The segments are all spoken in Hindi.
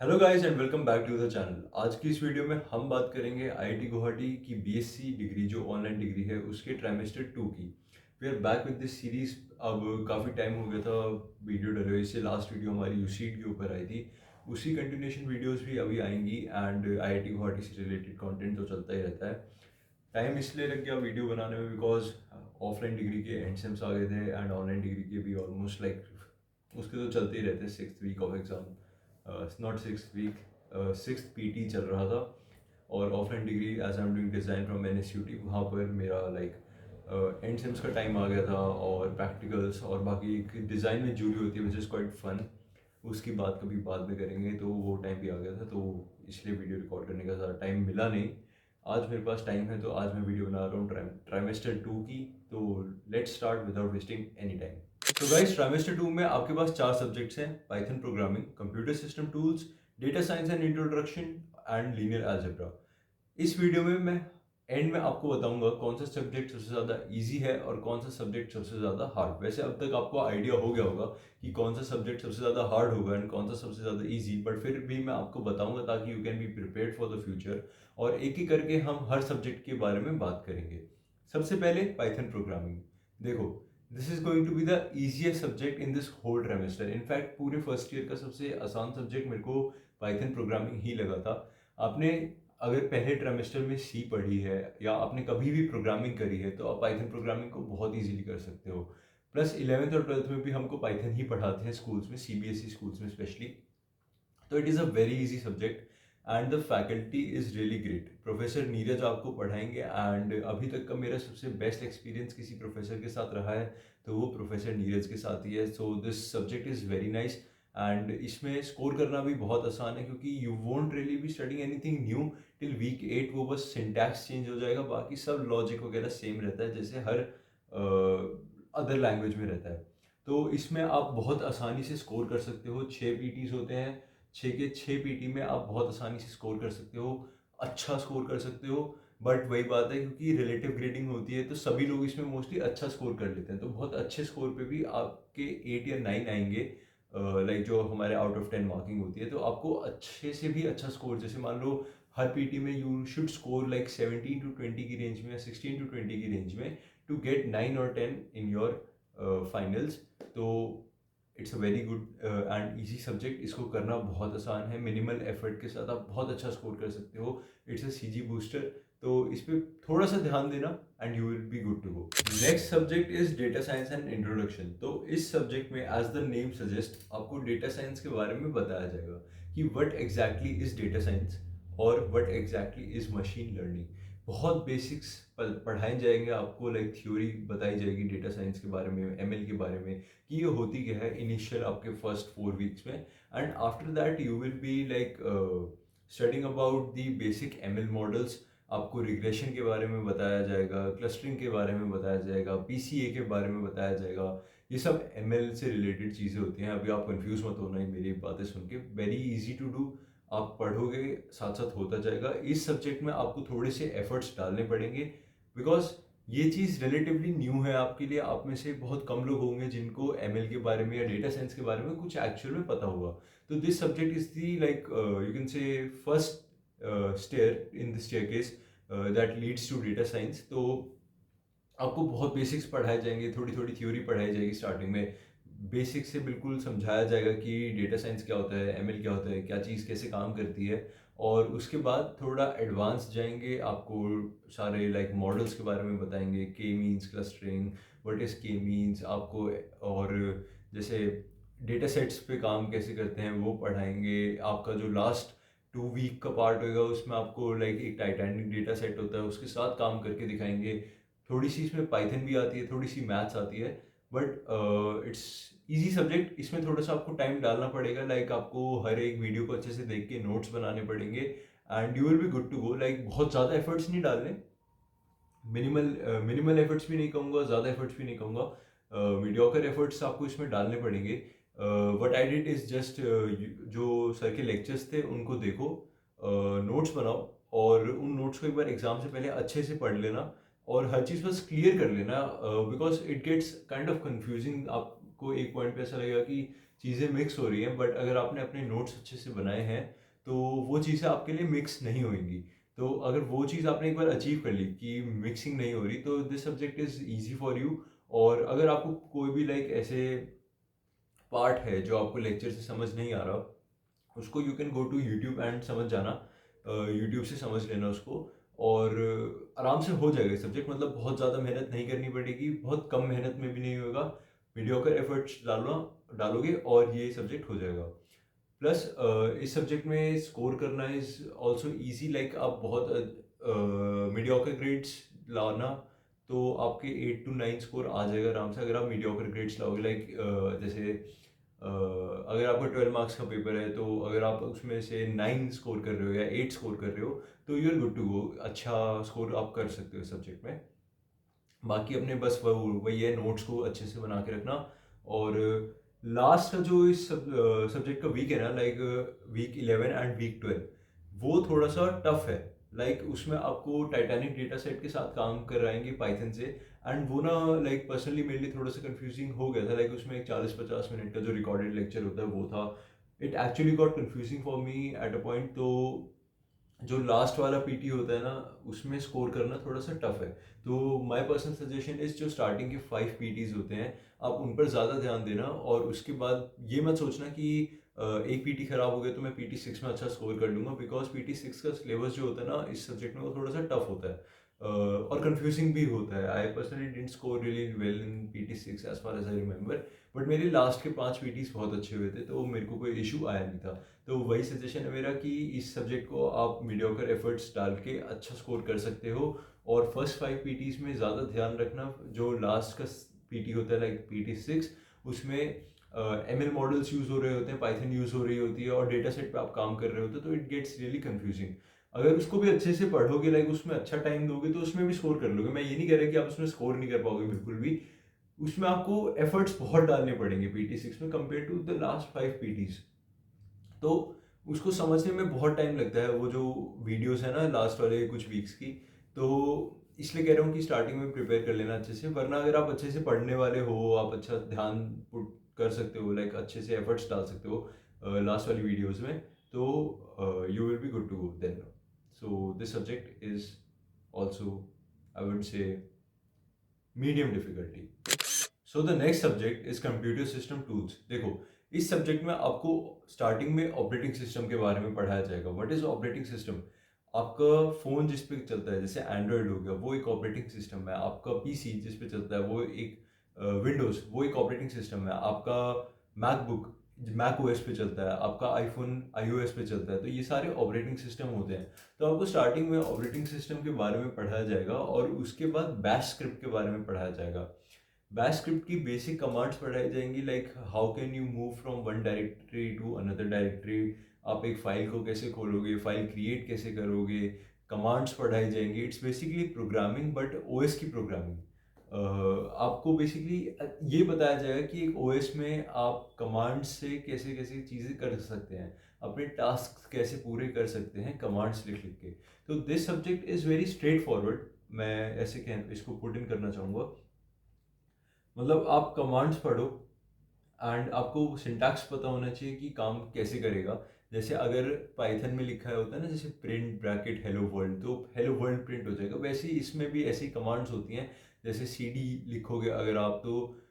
Hello guys and welcome back to the channel. आज की इस वीडियो में हम बात करेंगे आईआईटी गुवाहाटी की बीएससी डिग्री जो ऑनलाइन डिग्री है उसके ट्राइमेस्टर 2 की। We are back with this series. अब काफ़ी टाइम हो गया था वीडियो डले हुए, इससे लास्ट वीडियो हमारी यूसीट के ऊपर आई थी। उसी कंटिन्यूशन वीडियोस भी अभी आएंगी एंड आईआईटी गुवाहाटी से रिलेटेड कंटेंट तो चलता ही रहता है। टाइम इसलिए लग गया वीडियो बनाने में बिकॉज ऑफलाइन डिग्री के एंड सेम्स आ गए थे एंड ऑनलाइन डिग्री के भी ऑलमोस्ट लाइक उसके तो चलते ही रहते हैं। 6th week of exam, not 6th week, 6th PT चल रहा था। और offline degree as I am doing design from NSUT, वहाँ पर मेरा लाइक एंड सेम्स का टाइम आ गया था और प्रैक्टिकल्स और बाकी एक डिज़ाइन में जूरी होती है विच इज़ क्वाइट फन। उसकी बात कभी बाद में करेंगे, तो वो टाइम भी आ गया था, तो इसलिए वीडियो रिकॉर्ड करने का ज़्यादा टाइम मिला नहीं। आज मेरे पास टाइम है तो आज मैं वीडियो बना रहा हूँ ट्राइमेस्टर 2 की। तो let's start without wasting any time. तो गाइस, ट्राइमेस्टर 2 में आपके पास 4 सब्जेक्ट्स हैं: Python programming, computer system tools, data science and introduction and linear algebra. इस वीडियो में मैं एंड में आपको बताऊंगा कौन सा सब्जेक्ट सबसे ज़्यादा इजी है और कौन सा सब्जेक्ट सबसे ज़्यादा हार्ड। वैसे अब तक आपको आइडिया हो गया होगा कि कौन सा सब्जेक्ट सबसे ज़्यादा हार्ड होगा एंड कौन सा सबसे ज़्यादा इजी, बट फिर भी मैं आपको बताऊंगा ताकि you can be prepared for the future. और एक एक करके हम हर सब्जेक्ट के बारे में बात करेंगे। सबसे पहले पाइथन प्रोग्रामिंग। देखो, this is going to be the easiest subject in this whole trimester. In fact पूरे फर्स्ट ईयर का सबसे आसान सब्जेक्ट मेरे को पाइथन प्रोग्रामिंग ही लगा था। आपने अगर पहले ट्राइमेस्टर में सी पढ़ी है या आपने कभी भी प्रोग्रामिंग करी है तो आप पाइथन प्रोग्रामिंग को बहुत इजीली कर सकते हो। प्लस 11th और 12th में भी हमको पाइथन ही पढ़ाते हैं स्कूल्स में, सीबीएसई स्कूल्स में स्पेशली। तो it is a very easy subject and the faculty is really great. Professor Neeraj आपको पढ़ाएंगे एंड अभी तक का मेरा सबसे बेस्ट एक्सपीरियंस किसी प्रोफेसर के साथ रहा है तो वो प्रोफेसर नीरज के साथ ही है। So this subject is very nice and इसमें स्कोर करना भी बहुत आसान है क्योंकि you won't really be studying anything new till week 8। वो बस सिंटैक्स चेंज हो जाएगा, बाकी सब लॉजिक वगैरह सेम रहता है जैसे हर अदर लैंग्वेज में रहता है। तो इसमें आप बहुत आसानी से स्कोर कर सकते हो। 6 पीटीज होते हैं, 6 के 6 पीटी में आप बहुत आसानी से स्कोर कर सकते हो, अच्छा स्कोर कर सकते हो। बट वही बात है क्योंकि रिलेटिव ग्रेडिंग होती है तो सभी लोग इसमें मोस्टली अच्छा स्कोर कर लेते हैं, तो बहुत अच्छे स्कोर पे भी आपके 8 या 9 आएंगे। लाइक जो हमारे आउट ऑफ 10 मार्किंग होती है, तो आपको अच्छे से भी अच्छा स्कोर, जैसे मान लो हर पीटी में you should score like 17 to 20 की रेंज में या 16 to 20 की रेंज में टू गेट 9 और 10 इन योर फाइनल्स। तो it's a very good and easy subject. इसको करना बहुत आसान है, मिनिमल एफर्ट के साथ आप बहुत अच्छा स्कोर कर सकते हो। इट्स अ सीजी बूस्टर, तो इस पर थोड़ा सा ध्यान देना and you will be good to go. Next subject is data science and introduction. तो इस सब्जेक्ट में एज द नेम सजेस्ट आपको डेटा साइंस के बारे में बताया जाएगा कि what exactly is data science और what exactly is machine learning. बहुत बेसिक्स पढ़ाए जाएंगे आपको, लाइक थ्योरी बताई जाएगी डेटा साइंस के बारे में, एमएल के बारे में कि ये होती क्या है इनिशियल आपके फर्स्ट 4 वीक्स में। And after that you will be like studying about the basic ML models. आपको रिग्रेशन के बारे में बताया जाएगा, क्लस्टरिंग के बारे में बताया जाएगा, पीसीए के बारे में बताया जाएगा। ये सब एमएल से रिलेटेड चीज़ें होती हैं। अभी आप कंफ्यूज मत होना ही मेरी बातें सुन के, वेरी इजी टू डू। आप पढ़ोगे साथ साथ होता जाएगा। इस सब्जेक्ट में आपको थोड़े से एफर्ट्स डालने पड़ेंगे बिकॉज ये चीज़ रिलेटिवली न्यू है आपके लिए। आप में से बहुत कम लोग होंगे जिनको एमएल के बारे में या डेटा साइंस के बारे में कुछ एक्चुअल में पता होगा। तो this subject is the like you can say first stair in the staircase that leads to data science. तो आपको बहुत बेसिक्स पढ़ाए जाएंगे, थोड़ी थोड़ी थ्योरी पढ़ाई जाएगी स्टार्टिंग में। बेसिक से बिल्कुल समझाया जाएगा कि डेटा साइंस क्या होता है, एमएल क्या होता है, क्या चीज़ कैसे काम करती है। और उसके बाद थोड़ा एडवांस जाएंगे, आपको सारे लाइक मॉडल्स के बारे में बताएंगे, के मीन्स, क्लस्टरिंग, व्हाट इज़ के मीन्स आपको। और जैसे डेटा सेट्स पे काम कैसे करते हैं वो पढ़ाएंगे। आपका जो लास्ट 2 वीक का पार्ट होगा उसमें आपको लाइक एक टाइटैनिक डेटा सेट होता है उसके साथ काम करके दिखाएंगे। थोड़ी सी इसमें पाइथन भी आती है, थोड़ी सी मैथ्स आती है, बट इट्स इजी सब्जेक्ट। इसमें थोड़ा सा आपको टाइम डालना पड़ेगा, लाइक आपको हर एक वीडियो को अच्छे से देख के नोट्स बनाने पड़ेंगे and you will be good to go. Like बहुत ज़्यादा एफर्ट्स नहीं डालने, मिनिमल मिनिमल एफर्ट्स भी नहीं कहूँगा, ज़्यादा एफर्ट्स भी नहीं कहूँगा, मीडियोकर एफर्ट्स आपको इसमें डालने पड़ेंगे। What I did is just जो सर के लेक्चर्स थे उनको देखो, नोट्स बनाओ और उन नोट्स को एक बार एग्जाम से पहले अच्छे से पढ़ लेना और हर चीज़ बस क्लियर कर लेना because it gets kind of confusing. आपको एक पॉइंट पे ऐसा लगेगा कि चीज़ें मिक्स हो रही हैं, बट अगर आपने अपने नोट्स अच्छे से बनाए हैं तो वो चीज़ें आपके लिए मिक्स नहीं होंगी। तो अगर वो चीज़ आपने एक बार अचीव कर ली कि मिक्सिंग नहीं हो रही, तो this subject is easy for you. और अगर आपको कोई भी लाइक ऐसे पार्ट है जो आपको लेक्चर से समझ नहीं आ रहा, उसको you can go to YouTube and समझ जाना, यूट्यूब से समझ लेना उसको, और आराम से हो जाएगा सब्जेक्ट। मतलब बहुत ज़्यादा मेहनत नहीं करनी पड़ेगी, बहुत कम मेहनत में भी नहीं होगा, मीडियोकर एफर्ट्स डालोगे और ये सब्जेक्ट हो जाएगा। प्लस इस सब्जेक्ट में स्कोर करना इज़ ऑल्सो ईजी, लाइक आप बहुत मीडियोकर ग्रेड्स लाना तो आपके 8 to 9 स्कोर आ जाएगा आराम से, अगर आप मीडियोकर ग्रेड्स लाओगे। लाइक जैसे अगर आपका 12 मार्क्स का पेपर है, तो अगर आप उसमें से 9 स्कोर कर रहे हो या 8 स्कोर कर रहे हो, तो you are good to go, अच्छा स्कोर आप कर सकते हो इस सब्जेक्ट में। बाकी अपने बस वही है, नोट्स को अच्छे से बना के रखना। और लास्ट का जो इस सब्जेक्ट का वीक है ना, लाइक वीक 11 एंड वीक 12, वो थोड़ा सा टफ है। लाइक उसमें आपको टाइटैनिक डेटा सेट के साथ काम कराएंगे पाइथन से, एंड वो ना लाइक पर्सनली मेरे लिए थोड़ा सा कंफ्यूजिंग हो गया था। लाइक उसमें एक 40-50 मिनट का जो रिकॉर्डेड लेक्चर होता है वो था, it actually got confusing for me at a point. तो जो लास्ट वाला पीटी होता है ना, उसमें स्कोर करना थोड़ा सा टफ है। तो माय पर्सनल सजेशन इज, जो स्टार्टिंग के 5 पीटीज होते हैं, आप उन पर ज़्यादा ध्यान देना, और उसके बाद ये मत सोचना कि एक पीटी खराब हो गया तो मैं पीटी 6 में अच्छा स्कोर कर लूँगा, बिकॉज पीटी 6 का सिलेबस जो होता है ना इस सब्जेक्ट में, वो थोड़ा सा टफ होता है, और कंफ्यूजिंग भी होता है। I personally didn't score really well in PT 6 as far as I remember, but मेरे लास्ट के 5 पीटीज बहुत अच्छे हुए थे, तो मेरे को कोई इशू आया नहीं था। तो वही सजेशन है मेरा कि इस सब्जेक्ट को आप मीडियोकर एफर्ट्स डाल के अच्छा स्कोर कर सकते हो। और फर्स्ट 5 पीटीज में ज़्यादा ध्यान रखना, जो लास्ट का पीटी होता है लाइक पीटी 6, उसमें एमएल मॉडल्स यूज़ हो रहे होते हैं, पाइथन यूज़ हो रही होती है, और डेटा सेट पे आप काम कर रहे होते हो, तो इट गेट्स रियली कंफ्यूजिंग। अगर उसको भी अच्छे से पढ़ोगे, लाइक उसमें अच्छा टाइम दोगे, तो उसमें भी स्कोर कर लोगे। मैं ये नहीं कह रहा कि आप उसमें स्कोर नहीं कर पाओगे, बिल्कुल भी। उसमें आपको एफर्ट्स बहुत डालने पड़ेंगे पीटी 6 में, compare to the last 5 PTs. तो उसको समझने में बहुत टाइम लगता है, वो जो वीडियोस है ना लास्ट वाले कुछ वीक्स की। तो इसलिए कह रहा हूँ कि स्टार्टिंग में प्रिपेयर कर लेना अच्छे से, वरना अगर आप अच्छे से पढ़ने वाले हो, आप अच्छा ध्यान पुट कर सकते हो, लाइक अच्छे से एफर्ट्स डाल सकते हो लास्ट वाली वीडियोस में, तो you will be good to go then. So this subject is also, I would say, medium difficulty. So the next subject is computer system tools. देखो, इस सब्जेक्ट में आपको स्टार्टिंग में ऑपरेटिंग सिस्टम के बारे में पढ़ाया जाएगा। What is operating system? आपका फ़ोन जिस पे चलता है, जैसे एंड्रॉयड हो गया, वो एक ऑपरेटिंग सिस्टम है। आपका पीसी जिस पे चलता है, वो एक विंडोज़, वो एक ऑपरेटिंग सिस्टम है। आपका मैकबुक मैक ओएस पे चलता है, आपका आईफोन आईओएस पे चलता है, तो ये सारे ऑपरेटिंग सिस्टम होते हैं। तो आपको स्टार्टिंग में ऑपरेटिंग सिस्टम के बारे में पढ़ाया जाएगा, और उसके बाद बैश स्क्रिप्ट के बारे में पढ़ाया जाएगा। बैश स्क्रिप्ट की बेसिक कमांड्स पढ़ाई जाएंगी, like how can you move from one directory to another directory, आप एक फाइल को कैसे खोलोगे, फाइल क्रिएट कैसे करोगे, कमांड्स पढ़ाई जाएंगी। It's basically programming, but OS की प्रोग्रामिंग। आपको बेसिकली ये बताया जाएगा कि एक ओएस में आप कमांड्स से कैसे कैसे चीज़ें कर सकते हैं, अपने टास्क कैसे पूरे कर सकते हैं कमांड्स लिख लिख के। तो this subject is very straight forward, मैं ऐसे कह इसको पुट इन करना चाहूँगा। मतलब आप कमांड्स पढ़ो, एंड आपको सिंटैक्स पता होना चाहिए कि काम कैसे करेगा। जैसे अगर पाइथन में लिखा है होता है ना, जैसे प्रिंट ब्रैकेट हेलो वर्ल्ड, तो हेलो वर्ल्ड प्रिंट हो जाएगा। वैसे ही इसमें भी ऐसी कमांड्स होती हैं, जैसे सीडी लिखोगे अगर आप, तो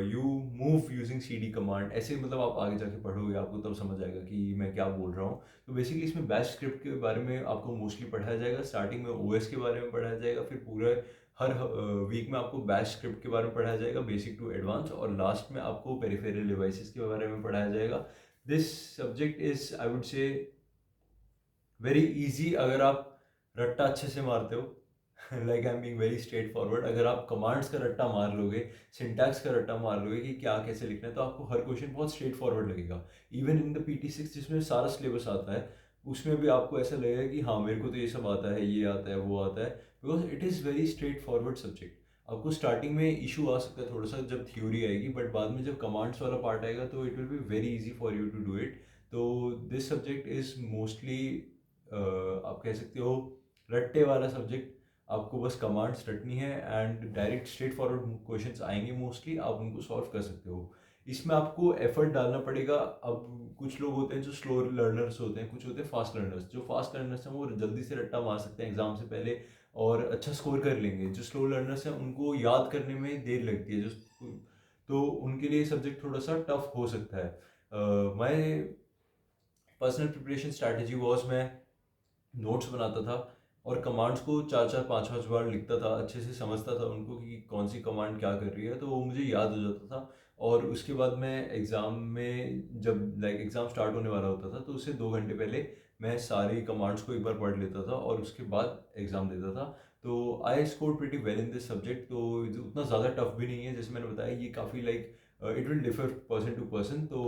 you move using CD command, ऐसे मतलब आप आगे जाके पढ़ोगे, आपको तब समझ आएगा कि मैं क्या बोल रहा हूँ। तो बेसिकली इसमें बैश स्क्रिप्ट के बारे में आपको मोस्टली पढ़ाया जाएगा। स्टार्टिंग में ओएस के बारे में पढ़ाया जाएगा, फिर पूरे हर वीक में आपको बैश स्क्रिप्ट के बारे में पढ़ाया जाएगा, बेसिक टू एडवांस, और लास्ट में आपको पेरिफेरल डिवाइसेस के बारे में पढ़ाया जाएगा। This subject is, I would से, वेरी इजी अगर आप रट्टा अच्छे से मारते हो। Like I am being very straight forward, अगर आप कमांड्स का रट्टा मार लोगे, सिंटैक्स का रट्टा मार लोगे कि क्या कैसे लिखना है, तो आपको हर क्वेश्चन बहुत स्ट्रेट फॉरवर्ड लगेगा। इवन इन द पीटी 6 जिसमें सारा सिलेबस आता है, उसमें भी आपको ऐसा लगेगा कि हाँ मेरे को तो ये सब आता है, ये आता है, वो आता है, because it is very straight forward subject. आपको स्टार्टिंग में इशू आ सकता है थोड़ा सा जब थ्योरी आएगी, बट बाद में जब कमांड्स वाला पार्ट आएगा तो it will be very easy for you to do it. तो दिस सब्जेक्ट इज़ मोस्टली, आप कह सकते हो, रट्टे वाला सब्जेक्ट। आपको बस कमांड्स रटनी है, and direct straight forward questions आएंगे मोस्टली, आप उनको सॉल्व कर सकते हो। इसमें आपको एफर्ट डालना पड़ेगा। अब कुछ लोग होते हैं जो स्लो लर्नर्स होते हैं, कुछ होते हैं फास्ट लर्नर्स। जो फास्ट लर्नर्स हैं वो जल्दी से रट्टा मार सकते हैं एग्जाम से पहले और अच्छा स्कोर कर लेंगे। जो स्लो लर्नर्स हैं उनको याद करने में देर लगती है, जो तो उनके लिए सब्जेक्ट थोड़ा सा टफ हो सकता है। My personal preparation strategy was, मैं नोट्स बनाता था और कमांड्स को चार चार पाँच पाँच बार लिखता था, अच्छे से समझता था उनको कि कौन सी कमांड क्या कर रही है, तो वो मुझे याद हो जाता था। और उसके बाद मैं एग्ज़ाम में जब एग्ज़ाम स्टार्ट होने वाला होता था तो उससे 2 घंटे पहले मैं सारी कमांड्स को एक बार पढ़ लेता था और उसके बाद एग्ज़ाम देता था। तो I score pretty well in this subject. तो उतना ज़्यादा टफ भी नहीं है, जैसे मैंने बताया ये काफ़ी it will differ person to person, तो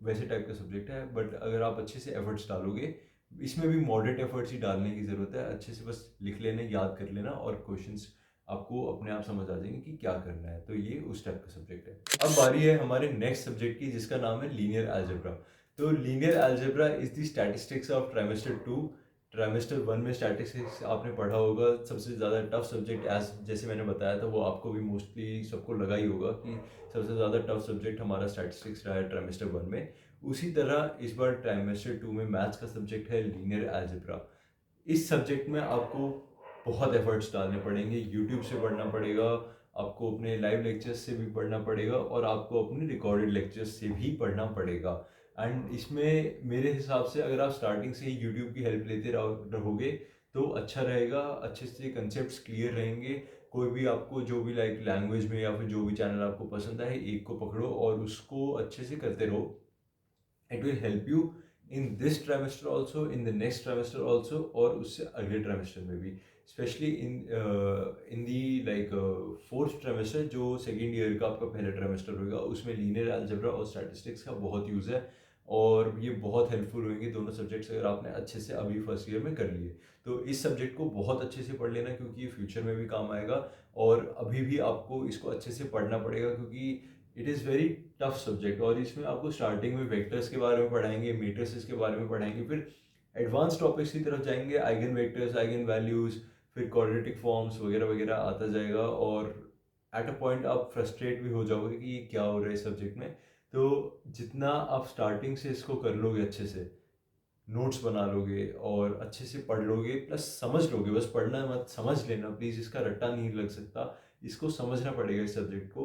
वैसे टाइप का सब्जेक्ट है। बट अगर आप अच्छे से एफर्ट्स डालोगे, इसमें भी मॉडरेट एफर्ट्स ही डालने की ज़रूरत है। अच्छे से बस लिख लेना, याद कर लेना और क्वेश्चंस आपको अपने आप समझ आ जाएंगे कि क्या करना है। तो ये उस टाइप का सब्जेक्ट है। अब बारी है हमारे नेक्स्ट सब्जेक्ट की, जिसका नाम है लीनियर अलजेब्रा। तो linear algebra is the statistics of trimester 2। Trimester 1 में स्टैटिस्टिक्स आपने पढ़ा होगा, सबसे ज़्यादा टफ सब्जेक्ट। एज जैसे मैंने बताया था, वो आपको भी मोस्टली सबको लगा ही होगा कि सबसे ज़्यादा टफ सब्जेक्ट हमारा स्टैटिस्टिक्स रहा है ट्राइमेस्टर 1 में। उसी तरह इस बार ट्राइमेस्टर 2 में मैथ्स का सब्जेक्ट है लीनियर अलजेब्रा। इस सब्जेक्ट में आपको बहुत एफर्ट्स डालने पड़ेंगे, यूट्यूब से पढ़ना पड़ेगा, आपको अपने लाइव लेक्चर्स से भी पढ़ना पड़ेगा और आपको अपने रिकॉर्डेड लेक्चर्स से भी पढ़ना पड़ेगा। एंड इसमें मेरे हिसाब से अगर आप स्टार्टिंग से ही यूट्यूब की हेल्प लेते रहोगे तो अच्छा रहेगा, अच्छे से कंसेप्ट्स क्लियर रहेंगे। कोई भी आपको जो भी लैंग्वेज में या फिर जो भी चैनल आपको पसंद है, एक को पकड़ो और उसको अच्छे से करते रहो। It will help you in this trimester also, in the next trimester also, और उससे अगले ट्राइमेस्टर में भी। Specially in the fourth trimester, जो सेकेंड ईयर का आपका पहला ट्राइमेस्टर होगा, उसमें लीनियर अलजेब्रा और स्टैटिस्टिक्स का बहुत यूज़ है और ये बहुत हेल्पफुल होंगे दोनों सब्जेक्ट्स अगर आपने अच्छे से अभी फर्स्ट ईयर में कर लिए। तो इस सब्जेक्ट को बहुत अच्छे से पढ़ लेना, क्योंकि ये फ्यूचर में भी काम आएगा और अभी भी आपको इसको अच्छे से पढ़ना पड़ेगा, क्योंकि it is very tough subject. और इसमें आपको स्टार्टिंग में वेक्टर्स के बारे में पढ़ाएंगे, मैट्रिसेस के बारे में पढ़ाएंगे, फिर एडवांस टॉपिक्स की तरफ जाएंगे, आइगन वेक्टर्स, आइगन वैल्यूज़, फिर क्वाड्रेटिक फॉर्म्स वगैरह वगैरह आता जाएगा। और एट अ पॉइंट आप फ्रस्ट्रेट भी हो जाओगे कि ये क्या हो रहा है इस सब्जेक्ट में। तो जितना आप स्टार्टिंग से इसको कर लोगे, अच्छे से नोट्स बना लोगे और अच्छे से पढ़ लोगे, प्लस समझ लोगे, बस पढ़ना मत, समझ लेना प्लीज़, इसका रट्टा नहीं लग सकता, इसको समझना पड़ेगा इस सब्जेक्ट को,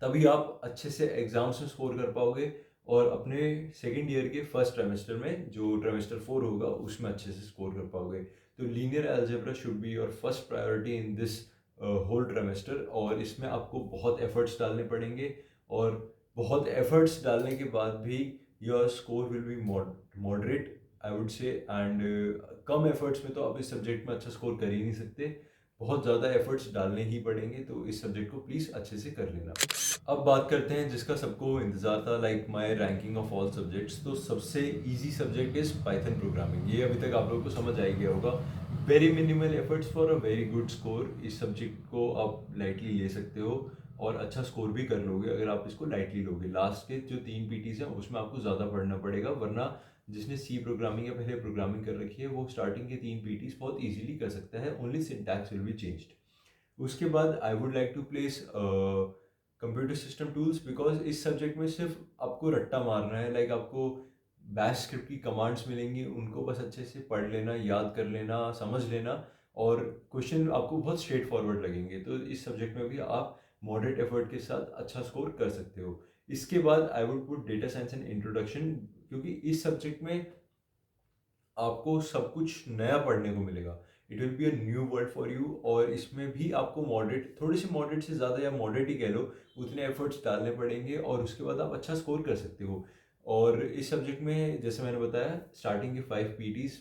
तभी आप अच्छे से एग्जाम्स में स्कोर कर पाओगे और अपने सेकेंड ईयर के फर्स्ट ट्राइमेस्टर में, जो ट्राइमेस्टर 4 होगा, उसमें अच्छे से स्कोर कर पाओगे। तो linear algebra should be your first priority in this whole trimester. और इसमें आपको बहुत एफर्ट्स डालने पड़ेंगे और बहुत एफर्ट्स डालने के बाद भी your score will be moderate, I would से। एंड कम एफर्ट्स में तो आप इस सब्जेक्ट में अच्छा स्कोर कर ही नहीं सकते, बहुत ज़्यादा एफर्ट्स डालने ही पड़ेंगे। तो इस सब्जेक्ट को प्लीज़ अच्छे से कर लेना। अब बात करते हैं जिसका सबको इंतज़ार था, my ranking of all subjects. तो सबसे easy subject is Python programming. ये अभी तक आप लोगों को समझ आ ही गया होगा। Very minimal efforts for a very good score. इस सब्जेक्ट को आप लाइटली ले सकते हो और अच्छा स्कोर भी कर लोगे अगर आप इसको लाइटली लोगे। लास्ट के जो 3 पीटीज हैं उसमें आपको ज़्यादा पढ़ना पड़ेगा, वरना जिसने सी प्रोग्रामिंग या पहले प्रोग्रामिंग कर रखी है वो स्टार्टिंग के 3 पीटीज बहुत ईजिली कर सकता है, only syntax will be changed. उसके बाद I would like to place computer system tools, because इस सब्जेक्ट में सिर्फ आपको रट्टा मारना है। आपको बैश स्क्रिप्ट की कमांड्स मिलेंगी, उनको बस अच्छे से पढ़ लेना, याद कर लेना, समझ लेना और क्वेश्चन आपको बहुत स्ट्रेट फॉरवर्ड लगेंगे। तो इस सब्जेक्ट में भी आप मॉडरेट एफर्ट के साथ अच्छा स्कोर कर सकते हो। इसके बाद I would put data science and introduction, क्योंकि इस सब्जेक्ट में आपको सब कुछ नया पढ़ने को मिलेगा। It will be a new world for you. और इसमें भी आपको मॉडरेट, थोड़े से मॉडरेट से ज़्यादा, या मॉडरेट ही कह लो, उतने एफर्ट्स डालने पड़ेंगे और उसके बाद आप अच्छा स्कोर कर सकते हो। और इस सब्जेक्ट में जैसे मैंने बताया, स्टार्टिंग के 5 PTs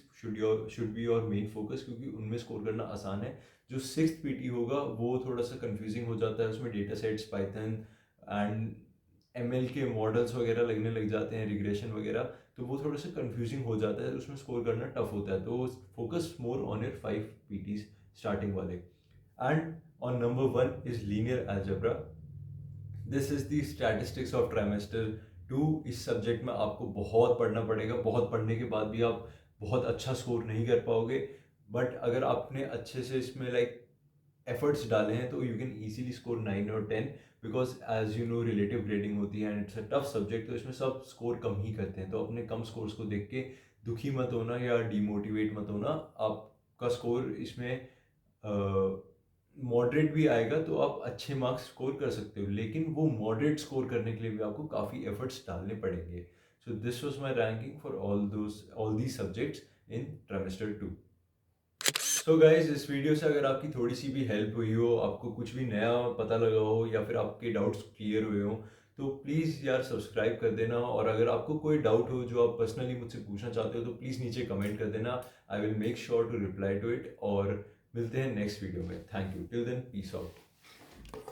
should be your main focus, क्योंकि उनमें स्कोर करना आसान है। जो 6th पीटी होगा वो थोड़ा सा कंफ्यूजिंग हो जाता है, उसमें data sets, Python and ML के मॉडल्स वगैरह लगने लग जाते हैं, रिग्रेशन वगैरह, तो वो थोड़ा सा कंफ्यूजिंग हो जाता है, उसमें स्कोर करना टफ होता है। तो focus more on your 5 PTs starting वाले। And on number 1 is linear algebra. This is the statistics of trimester 2। इस सब्जेक्ट में आपको बहुत पढ़ना पड़ेगा, बहुत पढ़ने के बाद भी आप बहुत अच्छा स्कोर नहीं कर पाओगे। बट अगर आपने अच्छे से इसमें एफर्ट्स डाले हैं तो यू कैन इजीली स्कोर 9 और 10, because as you know relative grading होती है and it's a tough subject, तो इसमें सब स्कोर कम ही करते हैं। तो अपने कम स्कोर्स को देख के दुखी मत होना या डीमोटिवेट मत होना। आपका स्कोर इसमें मॉडरेट भी आएगा तो आप अच्छे मार्क्स स्कोर कर सकते हो, लेकिन वो मॉडरेट स्कोर करने के लिए भी आपको काफ़ी एफर्ट्स डालने पड़ेंगे। So this was my ranking for all these subjects in trimester 2। So guys, इस वीडियो से अगर आपकी थोड़ी सी भी हेल्प हुई हो, आपको कुछ भी नया पता लगा हो या फिर आपके डाउट्स क्लियर हुए हो, तो प्लीज़ यार सब्सक्राइब कर देना। और अगर आपको कोई डाउट हो जो आप पर्सनली मुझसे पूछना चाहते हो तो प्लीज़ नीचे कमेंट कर देना। I will make sure to reply to it. और मिलते हैं नेक्स्ट वीडियो में। Thank you. Till then, peace out.